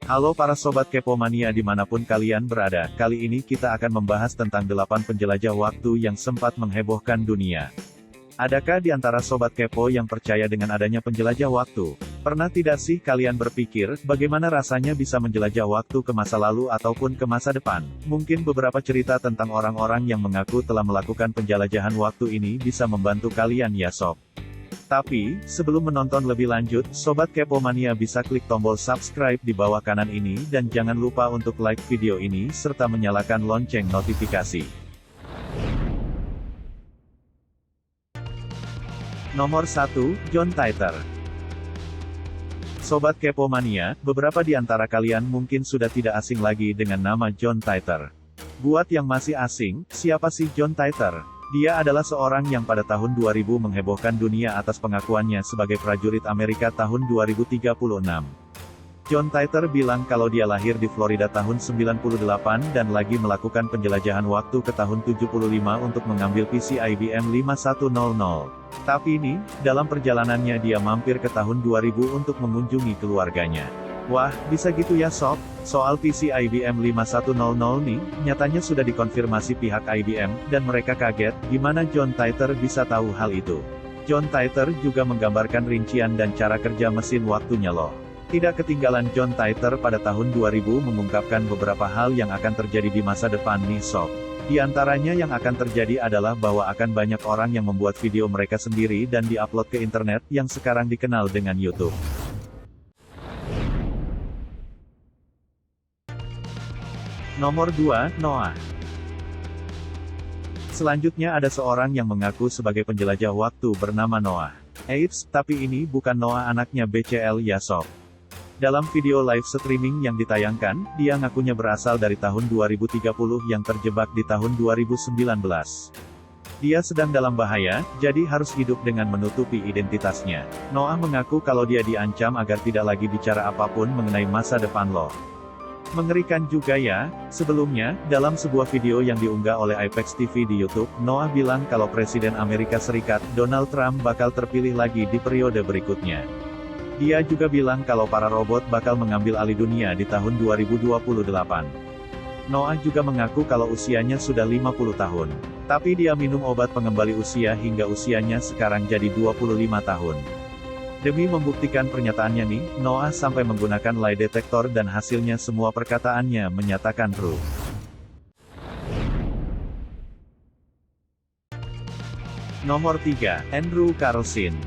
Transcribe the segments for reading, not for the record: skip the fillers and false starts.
Halo para Sobat Kepo Mania dimanapun kalian berada, kali ini kita akan membahas tentang 8 penjelajah waktu yang sempat menghebohkan dunia. Adakah di antara Sobat Kepo yang percaya dengan adanya penjelajah waktu? Pernah tidak sih kalian berpikir, bagaimana rasanya bisa menjelajah waktu ke masa lalu ataupun ke masa depan? Mungkin beberapa cerita tentang orang-orang yang mengaku telah melakukan penjelajahan waktu ini bisa membantu kalian ya sob. Tapi, sebelum menonton lebih lanjut, Sobat Kepo Mania bisa klik tombol subscribe di bawah kanan ini dan jangan lupa untuk like video ini serta menyalakan lonceng notifikasi. Nomor 1, John Titor. Sobat Kepo Mania, beberapa di antara kalian mungkin sudah tidak asing lagi dengan nama John Titor. Buat yang masih asing, siapa sih John Titor? Dia adalah seorang yang pada tahun 2000 menghebohkan dunia atas pengakuannya sebagai prajurit Amerika tahun 2036. John Titor bilang kalau dia lahir di Florida tahun 98 dan lagi melakukan penjelajahan waktu ke tahun 75 untuk mengambil PC IBM 5100. Tapi ini, dalam perjalanannya dia mampir ke tahun 2000 untuk mengunjungi keluarganya. Wah, bisa gitu ya sob? Soal PC IBM 5100 nih, nyatanya sudah dikonfirmasi pihak IBM, dan mereka kaget, gimana John Titor bisa tahu hal itu. John Titor juga menggambarkan rincian dan cara kerja mesin waktunya loh. Tidak ketinggalan John Titor pada tahun 2000 mengungkapkan beberapa hal yang akan terjadi di masa depan nih sob. Di antaranya yang akan terjadi adalah bahwa akan banyak orang yang membuat video mereka sendiri dan diupload ke internet, yang sekarang dikenal dengan YouTube. Nomor 2, Noah. Selanjutnya ada seorang yang mengaku sebagai penjelajah waktu bernama Noah. Eits, tapi ini bukan Noah anaknya BCL ya sob. Dalam video live streaming yang ditayangkan, dia ngakunya berasal dari tahun 2030 yang terjebak di tahun 2019. Dia sedang dalam bahaya, jadi harus hidup dengan menutupi identitasnya. Noah mengaku kalau dia diancam agar tidak lagi bicara apapun mengenai masa depan lo. Mengerikan juga ya. Sebelumnya, dalam sebuah video yang diunggah oleh Apex TV di YouTube, Noah bilang kalau Presiden Amerika Serikat, Donald Trump bakal terpilih lagi di periode berikutnya. Dia juga bilang kalau para robot bakal mengambil alih dunia di tahun 2028. Noah juga mengaku kalau usianya sudah 50 tahun. Tapi dia minum obat pengembali usia hingga usianya sekarang jadi 25 tahun. Demi membuktikan pernyataannya nih, Noah sampai menggunakan lie detector dan hasilnya semua perkataannya menyatakan true. Nomor 3, Andrew Carlson.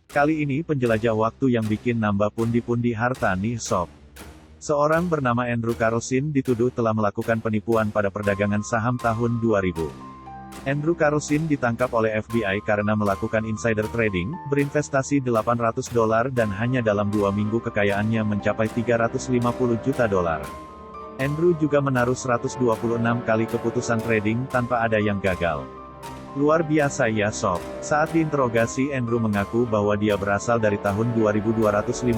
Kali ini penjelajah waktu yang bikin nambah pundi-pundi harta nih sob. Seorang bernama Andrew Carlson dituduh telah melakukan penipuan pada perdagangan saham tahun 2000. Andrew Carlson ditangkap oleh FBI karena melakukan insider trading, berinvestasi $800 dan hanya dalam 2 minggu kekayaannya mencapai $350 juta. Andrew juga menaruh 126 kali keputusan trading tanpa ada yang gagal. Luar biasa ya sob. Saat diinterogasi Andrew mengaku bahwa dia berasal dari tahun 2256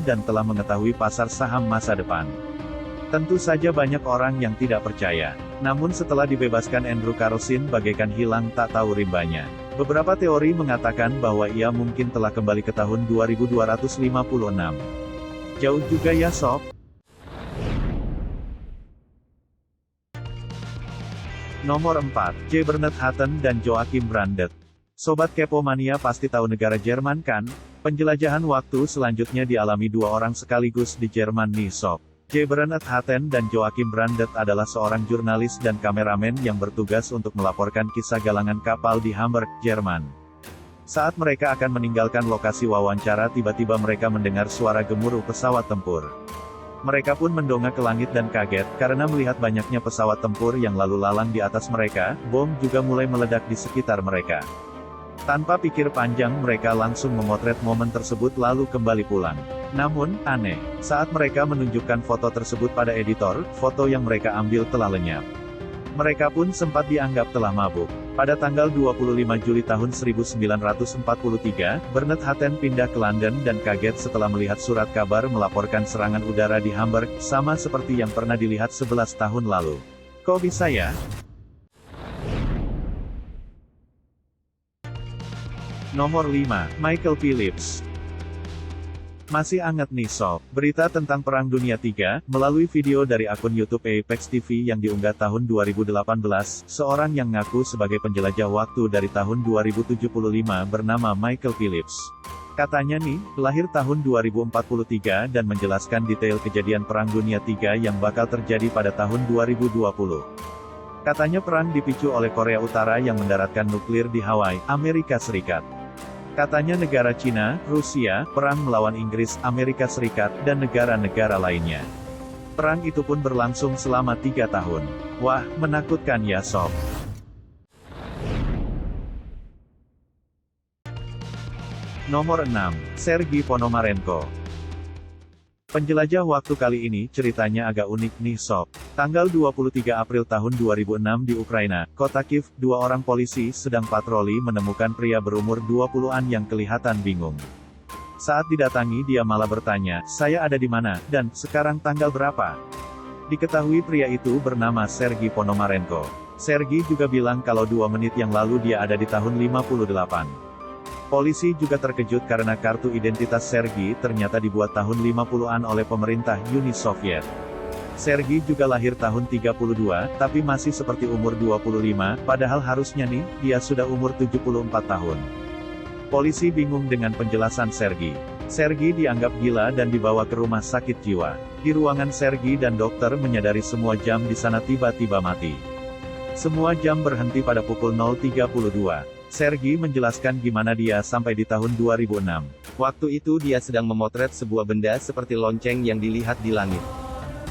dan telah mengetahui pasar saham masa depan. Tentu saja banyak orang yang tidak percaya. Namun setelah dibebaskan Andrew Carlson bagaikan hilang tak tahu rimbanya. Beberapa teori mengatakan bahwa ia mungkin telah kembali ke tahun 2256. Jauh juga ya sob. Nomor 4, J. Bernard Hatten dan Joachim Brandt. Sobat Kepo Mania pasti tahu negara Jerman kan? Penjelajahan waktu selanjutnya dialami dua orang sekaligus di Jerman nih sob. J. Bernard Hatten dan Joachim Brandt adalah seorang jurnalis dan kameramen yang bertugas untuk melaporkan kisah galangan kapal di Hamburg, Jerman. Saat mereka akan meninggalkan lokasi wawancara tiba-tiba mereka mendengar suara gemuruh pesawat tempur. Mereka pun mendongak ke langit dan kaget, karena melihat banyaknya pesawat tempur yang lalu lalang di atas mereka, bom juga mulai meledak di sekitar mereka. Tanpa pikir panjang mereka langsung memotret momen tersebut lalu kembali pulang. Namun, aneh, saat mereka menunjukkan foto tersebut pada editor, foto yang mereka ambil telah lenyap. Mereka pun sempat dianggap telah mabuk. Pada tanggal 25 Juli tahun 1943, Bernard Hatten pindah ke London dan kaget setelah melihat surat kabar melaporkan serangan udara di Hamburg, sama seperti yang pernah dilihat 11 tahun lalu. Kok bisa ya? Nomor 5, Michael Phillips. Masih anget nih sob, berita tentang Perang Dunia III, melalui video dari akun YouTube Apex TV yang diunggah tahun 2018, seorang yang ngaku sebagai penjelajah waktu dari tahun 2075 bernama Michael Phillips. Katanya nih, lahir tahun 2043 dan menjelaskan detail kejadian Perang Dunia III yang bakal terjadi pada tahun 2020. Katanya perang dipicu oleh Korea Utara yang mendaratkan nuklir di Hawaii, Amerika Serikat. Katanya negara Cina, Rusia, perang melawan Inggris, Amerika Serikat, dan negara-negara lainnya. Perang itu pun berlangsung selama 3 tahun. Wah, menakutkan ya sob. Nomor 6. Sergei Ponomarenko. Penjelajah waktu kali ini ceritanya agak unik nih sob. Tanggal 23 April tahun 2006 di Ukraina, kota Kiev, 2 orang polisi sedang patroli menemukan pria berumur 20-an yang kelihatan bingung. Saat didatangi dia malah bertanya, "Saya ada di mana, dan sekarang tanggal berapa?" Diketahui pria itu bernama Sergei Ponomarenko. Sergei juga bilang kalau 2 menit yang lalu dia ada di tahun 58. Polisi juga terkejut karena kartu identitas Sergei ternyata dibuat tahun 50-an oleh pemerintah Uni Soviet. Sergei juga lahir tahun 32, tapi masih seperti umur 25, padahal harusnya nih, dia sudah umur 74 tahun. Polisi bingung dengan penjelasan Sergei. Sergei dianggap gila dan dibawa ke rumah sakit jiwa. Di ruangan Sergei dan dokter menyadari semua jam di sana tiba-tiba mati. Semua jam berhenti pada pukul 0.32. Sergei menjelaskan gimana dia sampai di tahun 2006. Waktu itu dia sedang memotret sebuah benda seperti lonceng yang dilihat di langit.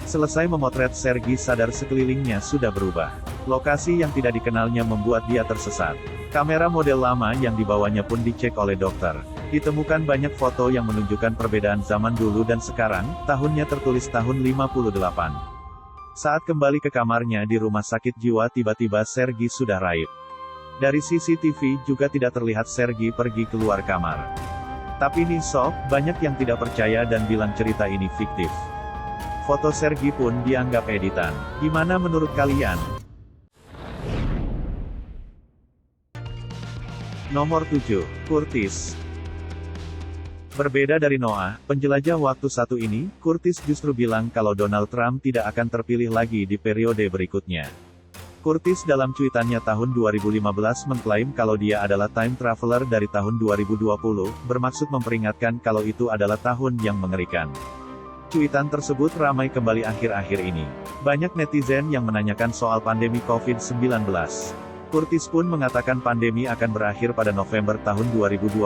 Selesai memotret Sergei sadar sekelilingnya sudah berubah. Lokasi yang tidak dikenalnya membuat dia tersesat. Kamera model lama yang dibawanya pun dicek oleh dokter. Ditemukan banyak foto yang menunjukkan perbedaan zaman dulu dan sekarang, tahunnya tertulis tahun 58. Saat kembali ke kamarnya di rumah sakit jiwa tiba-tiba Sergei sudah raib. Dari CCTV juga tidak terlihat Sergei pergi keluar kamar. Tapi nih sob, banyak yang tidak percaya dan bilang cerita ini fiktif. Foto Sergei pun dianggap editan. Gimana menurut kalian? Nomor 7. Curtis. Berbeda dari Noah, penjelajah waktu satu ini, Curtis justru bilang kalau Donald Trump tidak akan terpilih lagi di periode berikutnya. Curtis dalam cuitannya tahun 2015 mengklaim kalau dia adalah time traveler dari tahun 2020, bermaksud memperingatkan kalau itu adalah tahun yang mengerikan. Cuitan tersebut ramai kembali akhir-akhir ini. Banyak netizen yang menanyakan soal pandemi COVID-19. Curtis pun mengatakan pandemi akan berakhir pada November tahun 2020,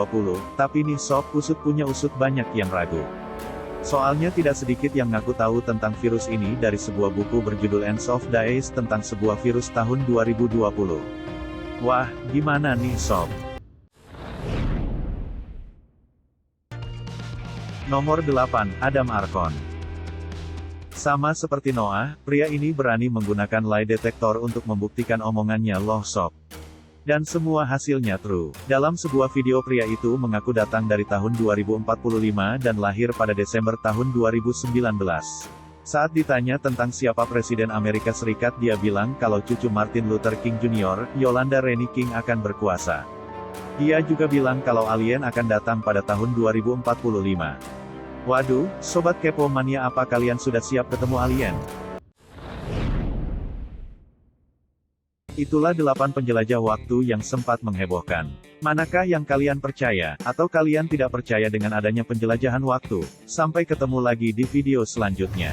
tapi nih sob, usut punya usut banyak yang ragu. Soalnya tidak sedikit yang ngaku tahu tentang virus ini dari sebuah buku berjudul Ends of Days tentang sebuah virus tahun 2020. Wah, gimana nih sob? Nomor 8, Adam Arkon. Sama seperti Noah, pria ini berani menggunakan lie detector untuk membuktikan omongannya loh sob. Dan semua hasilnya true. Dalam sebuah video pria itu mengaku datang dari tahun 2045 dan lahir pada Desember tahun 2019. Saat ditanya tentang siapa Presiden Amerika Serikat dia bilang kalau cucu Martin Luther King Jr., Yolanda Renee King akan berkuasa. Dia juga bilang kalau alien akan datang pada tahun 2045. Waduh, Sobat Kepo Mania, apa kalian sudah siap ketemu alien? Itulah 8 penjelajah waktu yang sempat menghebohkan. Manakah yang kalian percaya, atau kalian tidak percaya dengan adanya penjelajahan waktu? Sampai ketemu lagi di video selanjutnya.